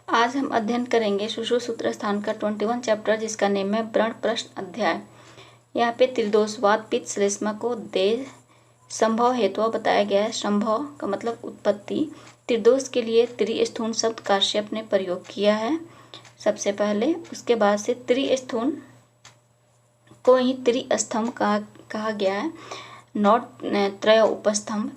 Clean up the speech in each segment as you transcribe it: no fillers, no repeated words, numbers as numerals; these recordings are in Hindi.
आज हम अध्ययन करेंगे सुश्रुत सूत्र स्थान का 21 चैप्टर, जिसका नेम है व्रण प्रश्न अध्याय। यहाँ पे त्रिदोषवात पित्त श्लेष्मा को देह संभव हेतु बताया गया है। संभव का मतलब उत्पत्ति। त्रिदोष के लिए त्रिस्थून शब्द काश्यप ने प्रयोग किया है सबसे पहले। उसके बाद से त्रिस्थून को ही त्रिस्तंभ कहा गया है, नॉट त्रय उपस्तंभ।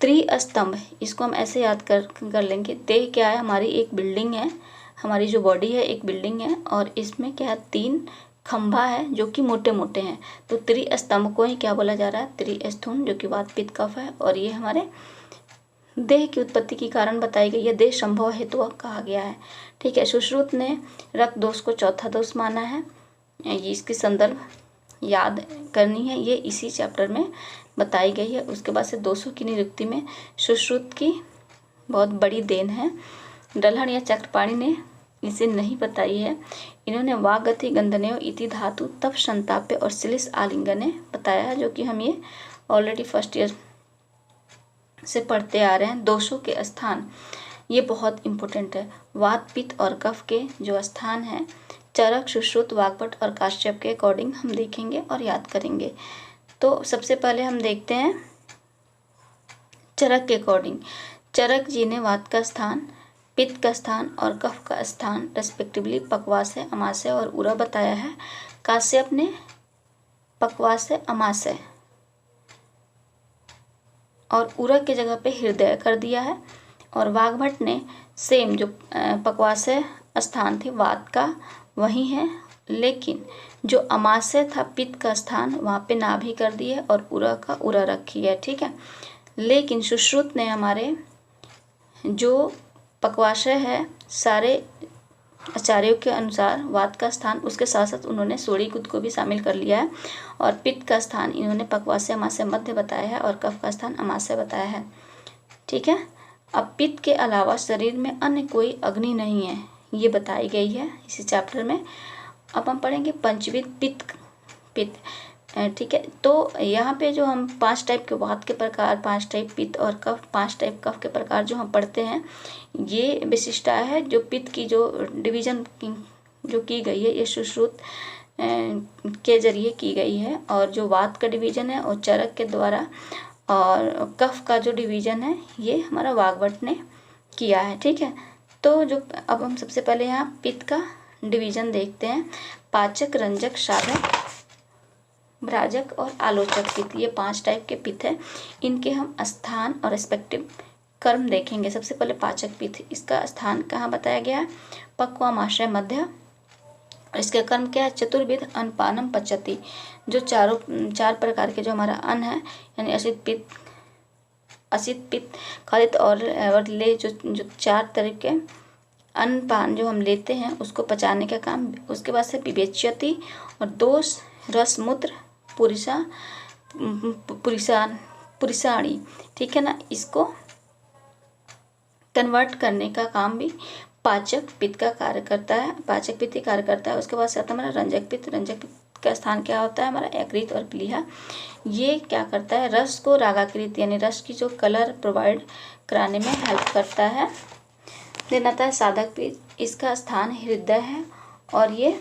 त्रिस्तंभ, इसको हम ऐसे याद कर लेंगे। देह क्या है? हमारी एक बिल्डिंग है, हमारी जो बॉडी है एक बिल्डिंग है, और इसमें क्या है? 3 खंभा है जो कि मोटे मोटे हैं। तो त्रिस्तंभ को ही क्या बोला जा रहा है? त्रिस्थून, जो कि वात पित्त कफ है। और ये हमारे देह की उत्पत्ति की कारण बताई गई है। देह संभव हेतु कहा गया है। ठीक है। सुश्रुत ने रक्त दोष को चौथा दोष माना है। ये इसकी संदर्भ याद करनी है, ये इसी चैप्टर में बताई गई है। उसके बाद से दोषों की निरुक्ति में सुश्रुत की बहुत बड़ी देन है। दलहन या चक्रपाणी ने इसे नहीं बताई है। इन्होंने वागति गंधनेय इति धातु तप संताप्य और श्लिष आलिंगने बताया है, जो कि हम ये ऑलरेडी फर्स्ट ईयर से पढ़ते आ रहे हैं। दोषों के स्थान ये बहुत इम्पोर्टेंट है। वात पित्त और कफ के जो स्थान है, चरक, सुश्रुत, वाग्भट और काश्यप के अकॉर्डिंग हम देखेंगे और याद करेंगे। तो सबसे पहले हम देखते हैं चरक के अकॉर्डिंग। चरक जी ने वात का स्थान, पित्त का स्थान और कफ का स्थान रेस्पेक्टिवली पक्वाशय, अमाशय और उरा बताया है। काश्यप ने पक्वाशय, अमाशय और उरा की जगह पे हृदय कर दिया है। और वाग्भट ने सेम जो पक्वाशय स्थान थे वात का वही है, लेकिन जो अमाशय था पित्त का स्थान वहाँ पे नाभि कर दिए और उरा का उरा रखी है। ठीक है। लेकिन सुश्रुत ने हमारे जो पक्वाशय है, सारे आचार्यों के अनुसार वात का स्थान, उसके साथ साथ उन्होंने सोड़ीकुद को भी शामिल कर लिया है। और पित्त का स्थान इन्होंने पक्वाशय, अमाशय, मध्य बताया है और कफ का स्थान अमाशय बताया है। ठीक है। अब पित्त के अलावा शरीर में अन्य कोई अग्नि नहीं है, ये बताई गई है इसी चैप्टर में। अब हम पढ़ेंगे पंचविध पित्त। ठीक है। तो यहाँ पे जो हम 5 टाइप के वात के प्रकार, 5 टाइप पित्त और कफ, 5 टाइप कफ के प्रकार जो हम पढ़ते हैं, ये विशिष्टता है। जो पित्त की जो डिवीजन जो की गई है, ये सुश्रुत के जरिए की गई है। और जो वात का डिवीजन है और चरक के द्वारा, और कफ का जो डिवीजन है ये हमारा वाग्भट ने किया है। ठीक है। तो जो अब हम सबसे पहले यहाँ पित्त का डिवीजन देखते हैं। पाचक, रंजक, साधक, भ्राजक और आलोचक पित्त, ये 5 टाइप के पित्त है। इनके हम स्थान और रेस्पेक्टिव कर्म देखेंगे। सबसे पहले पाचक पित्त, इसका स्थान कहाँ बताया गया है? पक्वामाशय, मध्य। इसका कर्म क्या है? चतुर्विध अन्नपानम पचति। जो 4 प्रकार के जो हमारा अन्न है, यानी असित, पित्त, खालित और ले, जो 4 तरह के अन्नपान जो हम लेते हैं उसको पचाने का काम। उसके बाद से विवेच्यति और दोष, रस, मूत्र, पुरिसाणी, ठीक है ना, इसको कन्वर्ट करने का काम भी पाचक पित्त का कार्य करता है, पाचक पित्त ही कार्य करता है। उसके बाद से आता है हमारा रंजक पित्त। रंजक पित्त का स्थान क्या होता है? हमारा यकृत और प्लीहा। ये क्या करता है? रस को रागाकृत, यानी रस की जो कलर प्रोवाइड कराने में हेल्प करता है। देन आता है साधक पित्त, इसका स्थान हृदय है और ये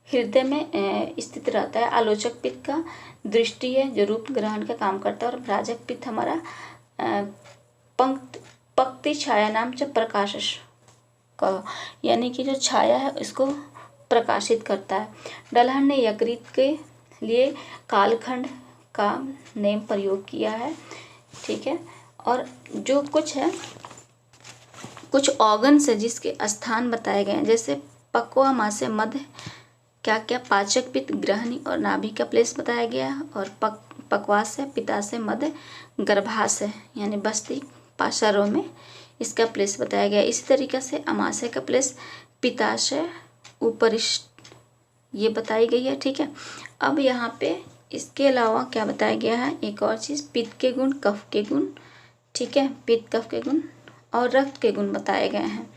हृदय में स्थित रहता है। आलोचक पित्त का दृष्टि है, जो रूप ग्रहण का काम करता है। और भ्राजक पित्त हमारा पंक्ति छाया नाम च प्रकाश का, यानी कि जो छाया है इसको प्रकाशित करता है। दलहन ने यकृत के लिए कालखंड का नेम प्रयोग किया है। ठीक है। और जो कुछ है, कुछ ऑर्गन्स है जिसके स्थान बताए गए हैं, जैसे पक्वामाशय, मध्य, क्या क्या पाचक पित्त, ग्रहणी और नाभि का प्लेस बताया गया है। और पक्वाशय, पित्ताशय, मध्य, गर्भाशय यानी बस्ती पाशरों में इसका प्लेस बताया गया है। इसी तरीके से अमाशय का प्लेस पित्ताशय, उपरिष्ठ, ये बताई गई है। ठीक है। अब यहाँ पे इसके अलावा क्या बताया गया है? एक और चीज़, पित्त के गुण, कफ के गुण, ठीक है, पित्त कफ के गुण और रक्त के गुण बताए गए हैं।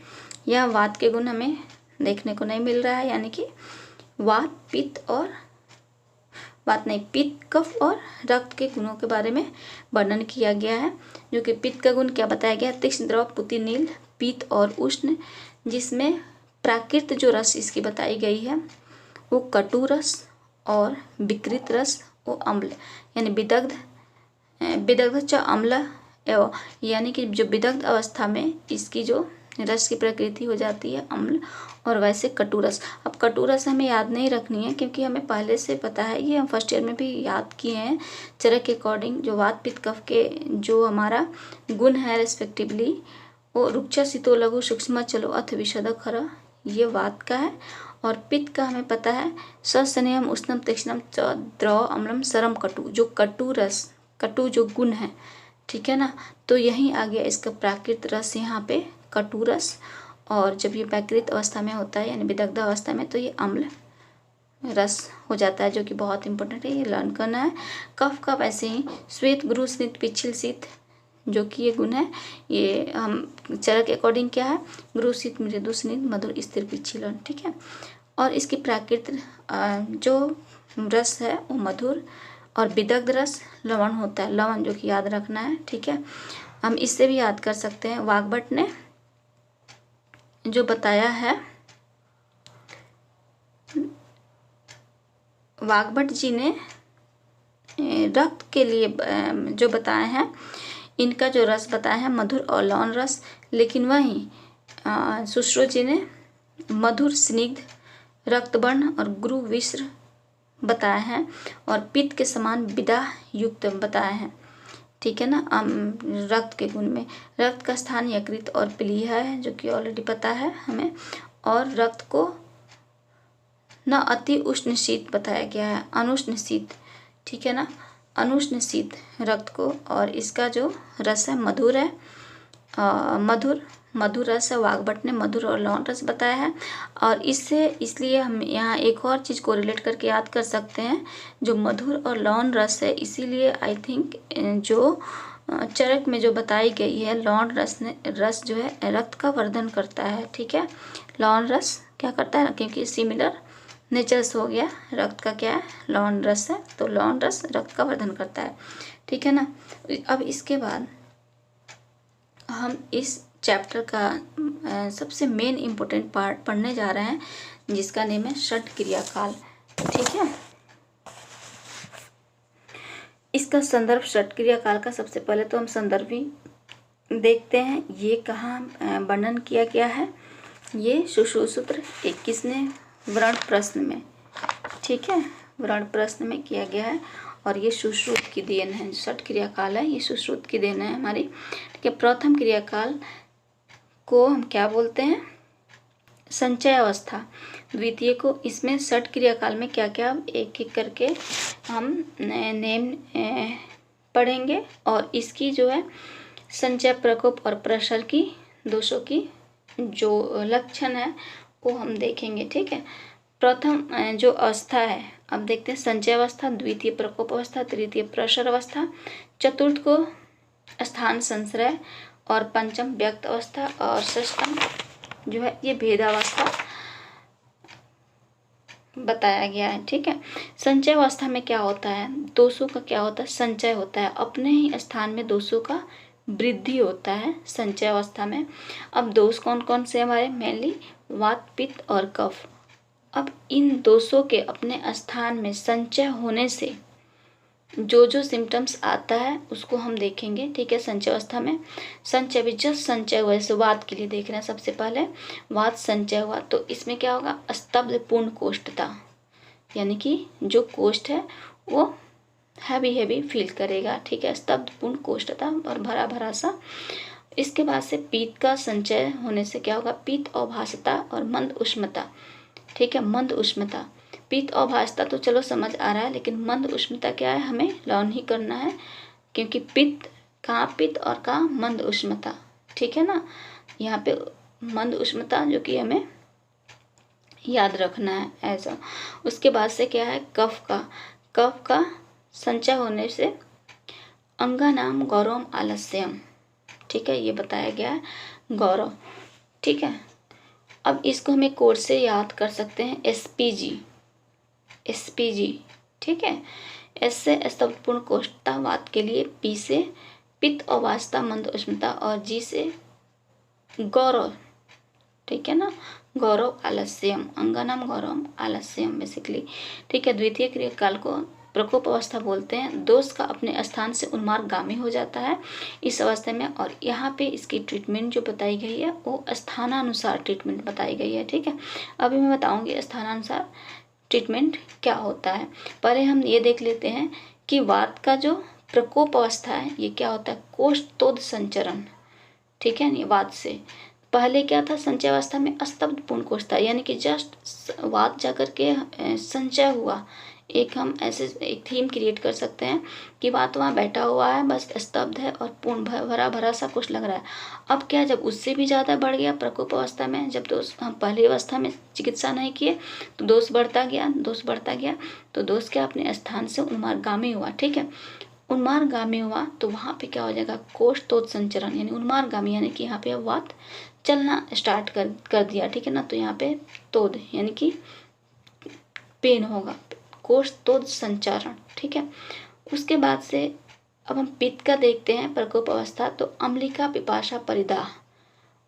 यह वात के गुण हमें देखने को नहीं मिल रहा है, यानी कि वात, पित्त और बात नहीं, पित्त, कफ और रक्त के गुणों के बारे में वर्णन किया गया है। जो कि पित्त का गुण क्या बताया गया, तीक्ष्ण, द्रव, पुतिनील, पीत और उष्ण, जिसमें प्राकृत जो रस इसकी बताई गई है वो कटु रस और विकृत रस वो अम्ल, यानी विदग्ध च अम्ल एवं, यानी कि जो विदग्ध अवस्था में इसकी जो रस की प्रकृति हो जाती है अम्ल, और वैसे कटु रस। अब कटु रस हमें याद नहीं रखनी है क्योंकि हमें पहले से पता है, ये हम फर्स्ट ईयर में भी याद किए हैं चरक के अकॉर्डिंग। जो वात पित्त कफ के जो हमारा गुण है रेस्पेक्टिवली, वो रुक्षा, शीतो, लघु, सूक्ष्म, चलो, अथ, विशद, खर, ये वात का है। और पित्त का हमें पता है सस्नेहम, उष्णम, तीक्ष्णम, च, द्रव, अम्लम, सरम, कटु, जो कटु रस, कटु जो गुण है, ठीक है ना। तो यहीं आ गया इसका प्राकृत रस यहाँ पे कटु रस। और जब ये प्राकृत अवस्था में होता है यानी विदग्ध अवस्था में, तो ये अम्ल रस हो जाता है, जो कि बहुत इंपॉर्टेंट है, ये लर्न करना है। कफ का वैसे ही श्वेत, गुरु, स्निग्ध, पिच्छल, शीत, जो कि ये गुण है, ये हम चरक के अकॉर्डिंग क्या है, गुरु, शीत, मृदु, स्निग्ध, मधुर, स्थिर, पिच्छल, ठीक है। और इसकी प्राकृत जो रस है वो मधुर, और विदग्ध रस लवण होता है, लवण, जो कि याद रखना है, ठीक है। हम इससे भी याद कर सकते हैं, वाग्भट ने जो बताया है, वाग्भट जी ने रक्त के लिए जो बताए हैं, इनका जो रस बताया है मधुर और लवण रस। लेकिन वहीं सुश्रुत जी ने मधुर, स्निग्ध, रक्तवर्ण और गुरु, विश्र बताए हैं, और पित्त के समान विदा युक्त बताए हैं, ठीक है ना। रक्त के गुण में रक्त का स्थान यकृत और प्लीहा है, जो कि ऑलरेडी पता है हमें। और रक्त को न अति उष्ण शीत बताया गया है, अनुष्ण शीत, ठीक है ना, अनुष्ण शीत रक्त को। और इसका जो रस है मधुर है, मधुर रस है। वाग्भट ने मधुर और लवण रस बताया है। और इससे इसलिए हम यहाँ एक और चीज़ को रिलेट करके याद कर सकते हैं, जो मधुर और लवण रस है, इसीलिए आई थिंक जो चरक में जो बताई गई है लवण रस जो है रक्त का वर्धन करता है, ठीक है। लवण रस क्या करता है, क्योंकि सिमिलर नेचर्स हो गया, रक्त का क्या है, लवण रस है, तो लवण रस रक्त का वर्धन करता है, ठीक है ना। अब इसके बाद हम इस चैप्टर का सबसे मेन इम्पोर्टेंट पार्ट पढ़ने जा रहे हैं, जिसका नेम है षट क्रियाकाल, ठीक है। इसका संदर्भ षट क्रियाकाल का सबसे पहले तो हम संदर्भ ही देखते हैं, ये कहाँ वर्णन किया गया है। ये सुश्रुतसूत्र 21वें वर्ण प्रश्न में, ठीक है, वर्ण प्रश्न में किया गया है। और ये सुश्रुत की देन है, षट क्रियाकाल है, ये सुश्रुत की देन है हमारी, ठीक है। प्रथम क्रियाकाल को हम क्या बोलते हैं, संचय अवस्था। द्वितीय को, इसमें षट क्रियाकाल में क्या क्या एक एक करके हम नेम पढ़ेंगे, और इसकी जो है संचय, प्रकोप और प्रसर की दोषों की जो लक्षण है वो हम देखेंगे, ठीक है। प्रथम जो अवस्था है, अब देखते हैं संचय अवस्था, द्वितीय प्रकोप अवस्था, तृतीय प्रसर अवस्था, चतुर्थ को स्थान संश्रय, और पंचम व्यक्त अवस्था, और षष्ठम जो है ये भेदावस्था बताया गया है, ठीक है। संचय अवस्था में क्या होता है, दोषों का क्या होता है, संचय होता है, अपने ही स्थान में दोषों का वृद्धि होता है संचय अवस्था में। अब दोष कौन कौन से हमारे, मेनली वात, पित्त और कफ। अब इन दोषों के अपने स्थान में संचय होने से जो जो सिम्टम्स आता है उसको हम देखेंगे, ठीक है। संचय अवस्था में संचय भी जस्ट संचय हुआ, जैसे वात के लिए देख रहे हैं, सबसे पहले वात संचय हुआ तो इसमें क्या होगा, स्तब्ध पूर्ण कोष्ठता, यानी कि जो कोष्ठ है वो हैवी फील करेगा, ठीक है, स्तब्ध पूर्ण कोष्ठता और भरा भरा सा। इसके बाद से पीत का संचय होने से क्या होगा, पीत अभासता और मंद उष्णता, ठीक है, मंद उष्णता। पीत अभासता तो चलो समझ आ रहा है, लेकिन मंद उष्णता क्या है हमें लर्न ही करना है, क्योंकि पित्त कहाँ पित्त और कहाँ मंद उष्णता, ठीक है ना। यहाँ पे मंद उष्णता जो कि हमें याद रखना है ऐसा। उसके बाद से क्या है, कफ का संचय होने से अंगानाम गौरवम आलस्यम, ठीक है, ये बताया गया है गौरव, ठीक है। अब इसको हम एक कोड से याद कर सकते हैं, एसपीजी, ठीक है। एस से स्तब्धपूर्ण कोष्ठता वात के लिए, पी से पित्त और वास्ता मंद उष्णता, और जी से गौरव, ठीक है ना, गौरव आलस्यम, अंगनम गौरव आलस्यम बेसिकली, ठीक है। द्वितीय क्रियाकाल को प्रकोप अवस्था बोलते हैं। दोष का अपने स्थान से उन्मार्गामी हो जाता है इस अवस्था में, और यहाँ पे इसकी ट्रीटमेंट जो बताई गई है वो स्थानानुसार ट्रीटमेंट बताई गई है, ठीक है। अभी मैं बताऊंगी स्थानानुसार ट्रीटमेंट क्या होता है। पहले हम ये देख लेते हैं कि वात का जो प्रकोप अवस्था है ये क्या होता है, कोष्ठोद संचरण, ठीक है। वात से पहले क्या था, संचय अवस्था में स्तब्धपूर्ण कोष्ठ था, यानी कि जस्ट वात जाकर के संचय हुआ। एक हम ऐसे एक थीम क्रिएट कर सकते हैं कि वात वहाँ बैठा हुआ है, बस स्तब्ध है और पूर्ण भरा भरा सा कुछ लग रहा है। अब क्या, जब उससे भी ज़्यादा बढ़ गया प्रकोप अवस्था में, जब दोष हम पहली अवस्था में चिकित्सा नहीं किए तो दोष बढ़ता गया तो दोष क्या अपने स्थान से उन्मार्गामी हुआ, ठीक है। उन्मार्गामी हुआ तो वहाँ पे क्या हो जाएगा, कोष्ठोद संचरण, यानी उन्मार्गामी यानी कि यहाँ पे वात चलना स्टार्ट कर दिया, ठीक है ना। तो यहाँ पे तोद यानी कि पेन होगा, कोष्ठोद संचरण, ठीक है। उसके बाद से अब हम पित्त का देखते हैं प्रकोप अवस्था। तो अम्लिका पिपाशा परिदाह,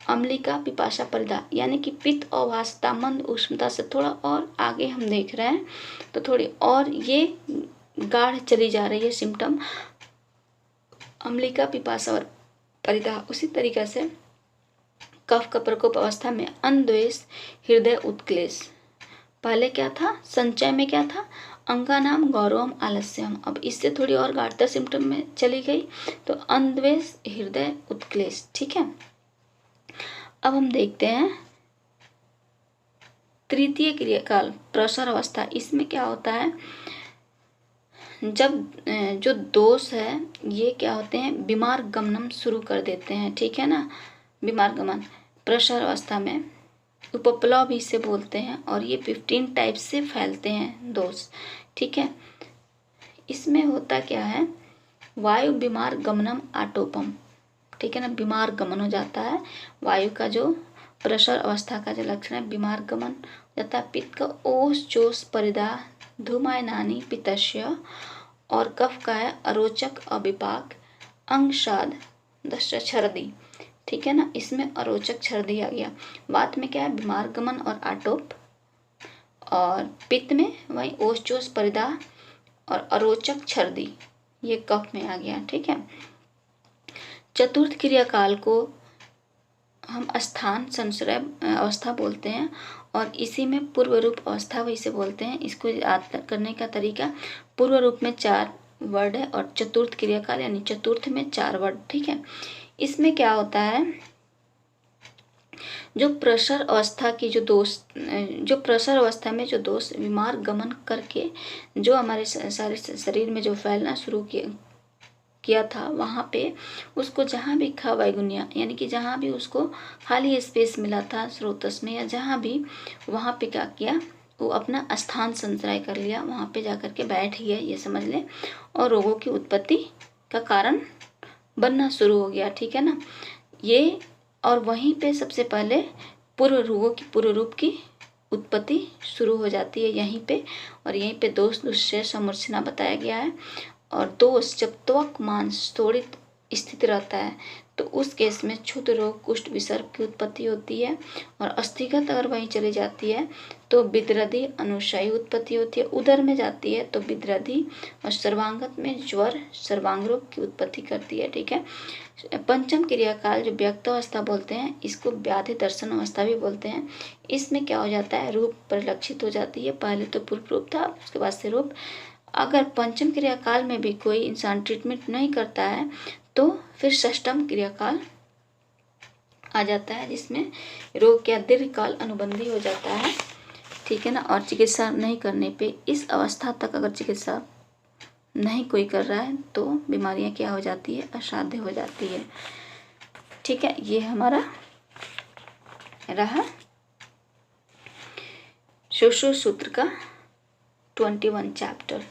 अम्लिका पिपाशा परिदाह यानी कि पित्त और वास्ता मंद उष्णता से थोड़ा और आगे हम देख रहे हैं तो थोड़ी और ये गाढ़ चली जा रही है सिम्टम, अम्लिका पिपाशा और परिदाह। उसी तरीके से कफ का प्रकोप अवस्था में अन्वेष हृदय उत्क्लेश, पहले क्या था, संचय में क्या था, अंगानाम गौरवम आलस्यम, अब इससे थोड़ी और गाढ़ता सिम्टम में चली गई तो अन्वेष हृदय उत्क्लेश, ठीक है। अब हम देखते हैं तृतीय क्रियाकाल प्रसर अवस्था। इसमें क्या होता है, जब जो दोष है ये क्या होते हैं, बीमार गमनम शुरू कर देते हैं, ठीक है ना। बीमार गमन प्रसर अवस्था में उपप्लव भी इसे बोलते हैं, और ये 15 टाइप से फैलते हैं दोष, ठीक है। इसमें होता क्या है, वायु बीमार गमनम आटोपम, ठीक है ना, बीमार गमन हो जाता है। वायु का जो प्रसर अवस्था का जो लक्षण है बीमार गमन हो जाता है। पित्त का ओस जोश परिदाह धूमायनानी पित्तस्य, और कफ का है अरोचक अविपाक अंगसाद दशरदी, ठीक है ना। इसमें अरोचक छर्दी आ गया। वात में क्या है, बीमार गमन और आटोप, और पित्त में वही ओस जोश परिदाह और अरोचक छर्दी, ये कफ में आ गया, ठीक है। चतुर्थ क्रियाकाल को हम स्थान संश्रय अवस्था बोलते हैं, और इसी में पूर्व रूप अवस्था वही से बोलते हैं। इसको याद करने का तरीका, पूर्व रूप में 4 वर्ड है और चतुर्थ क्रियाकाल यानी चतुर्थ में 4 वर्ड, ठीक है। इसमें क्या होता है, जो प्रसर अवस्था की जो प्रसर अवस्था में जो दोष बीमार गमन करके जो हमारे सारे शरीर में जो फैलना शुरू किया था, वहाँ पे उसको जहाँ भी खा वैगुनिया यानी कि जहाँ भी उसको खाली स्पेस मिला था स्रोतस में या जहाँ भी, वहाँ पे क्या किया, वो अपना स्थान संचय कर लिया, वहाँ पे जाकर के बैठ गया, ये समझ लें, और रोगों की उत्पत्ति का कारण बनना शुरू हो गया, ठीक है ना ये। और वहीं पे सबसे पहले पूर्व रूप की उत्पत्ति शुरू हो जाती है यहीं पे, और यहीं पे दोष दुष्य समूर्छना बताया गया है। और दोष जब त्वक मांस तोड़ित स्थित रहता है तो उस केस में क्षुध रोग कुष्ठ विसर्ग की उत्पत्ति होती है, और अस्थिगत अगर वहीं चली जाती है तो विद्रधि अनुशयी उत्पत्ति होती है, उदर में जाती है तो विद्रधि, और सर्वांगत में ज्वर सर्वांग रोग की उत्पत्ति करती है, ठीक है। पंचम क्रियाकाल जो व्यक्त अवस्था बोलते हैं, इसको व्याधि दर्शन अवस्था भी बोलते हैं। इसमें क्या हो जाता है, रूप परिलक्षित हो जाती है, पहले तो पूर्व रूप था उसके बाद से रूप। अगर पंचम क्रियाकाल में भी कोई इंसान ट्रीटमेंट नहीं करता है तो फिर षष्ठम क्रियाकाल आ जाता है, जिसमें रोग क्या दीर्घकाल अनुबंधी हो जाता है, ठीक है ना। और चिकित्सा नहीं करने पे इस अवस्था तक अगर चिकित्सा नहीं कोई कर रहा है तो बीमारियां क्या हो जाती है, असाध्य हो जाती है, ठीक है। ये हमारा रहा सुश्रुत सूत्र का 21 चैप्टर।